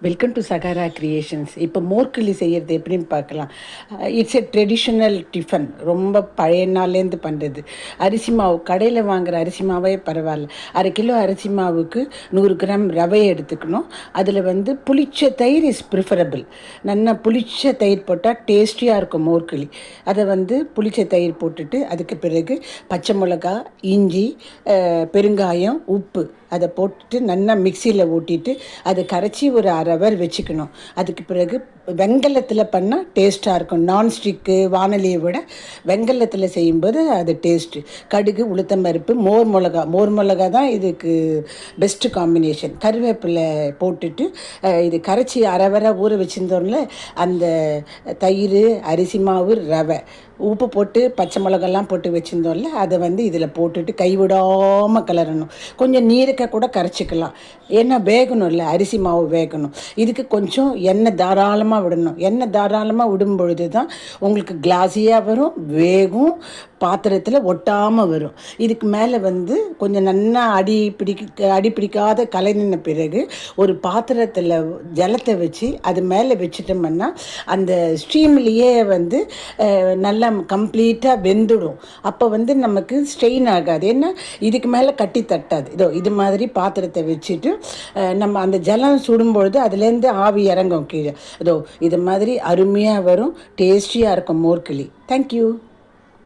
Welcome to Sahara creations. இப்போ மோர்க்கிளி செய்கிறது எப்படின்னு பார்க்கலாம். It's a traditional tiffin. ரொம்ப பழைய நாள்லேருந்து பண்ணுறது. அரிசி மாவு கடையில் வாங்குகிற அரிசி மாவே பரவாயில்ல. 1/2 கிலோ அரிசி மாவுக்கு 100 கிராம் ரவையை எடுத்துக்கணும். அதில் புளிச்ச தயிர் இஸ் ப்ரிஃபரபிள். நல்லா புளிச்ச தயிர் போட்டால் டேஸ்டியாக இருக்கும் மோர்க்கிளி. அதை புளிச்ச தயிர் போட்டுட்டு அதுக்கு பிறகு பச்சை மிளகா, இஞ்சி, பெருங்காயம், உப்பு அதை போட்டுட்டு நல்லா மிக்சியில் ஊட்டிட்டு அதை கரைச்சி ஒரு 1/2 ஹவர் வச்சுக்கணும். அதுக்கு பிறகு வெங்கலத்தில் பண்ணால் டேஸ்ட்டாக இருக்கும். நான்ஸ்டிக்கு வானொலியை விட வெங்கலத்தில் செய்யும்போது அது டேஸ்ட்டு. கடுகு, உளுத்தம்பருப்பு, மோர் மிளகா தான் இதுக்கு பெஸ்ட்டு காம்பினேஷன். கருவேப்பிலை போட்டுட்டு இது கரைச்சி 1/2 ஹவரை ஊற வச்சுருந்தோம்ல, அந்த தயிர், அரிசி மாவு, ரவை, உப்பு போட்டு பச்சை மிளகாலாம் போட்டு வச்சுருந்தோம்ல, அதை இதில் போட்டுட்டு கைவிடாமல் கிளறணும். கொஞ்சம் நீருக்க கூட கரைச்சிக்கலாம். ஏன்னா வேகணும் இல்லை, அரிசி மாவு வேகணும். இதுக்கு கொஞ்சம் எண்ணெய் தாராளமாக விடணும். எண்ணெய் தாராளமாக விடும் பொழுது தான் உங்களுக்கு கிளாஸியாக வரும், வேகும், பாத்திரத்தில் ஒட்டாமல் வரும். இதுக்கு மேலே கொஞ்சம் நல்லா அடி பிடிக்காத கலனின பிறகு ஒரு பாத்திரத்தில் ஜலத்தை வச்சு அது மேலே வச்சுட்டோம்னா அந்த ஸ்டீம்லேயே நல்லா கம்ப்ளீட்டாக வெந்துடும். அப்போ நமக்கு ஸ்ட்ரெயின் ஆகாது. ஏன்னா இதுக்கு மேலே கட்டி தட்டாது. இது மாதிரி பாத்திரத்தை வச்சுட்டு நம்ம அந்த ஜலம் சுடும்பொழுது அதுலேருந்து ஆவி இறங்கும் கீழே. இது மாதிரி அருமையாக வரும், டேஸ்டியாக இருக்கும் மோர்க்கிளி. தேங்க்யூ.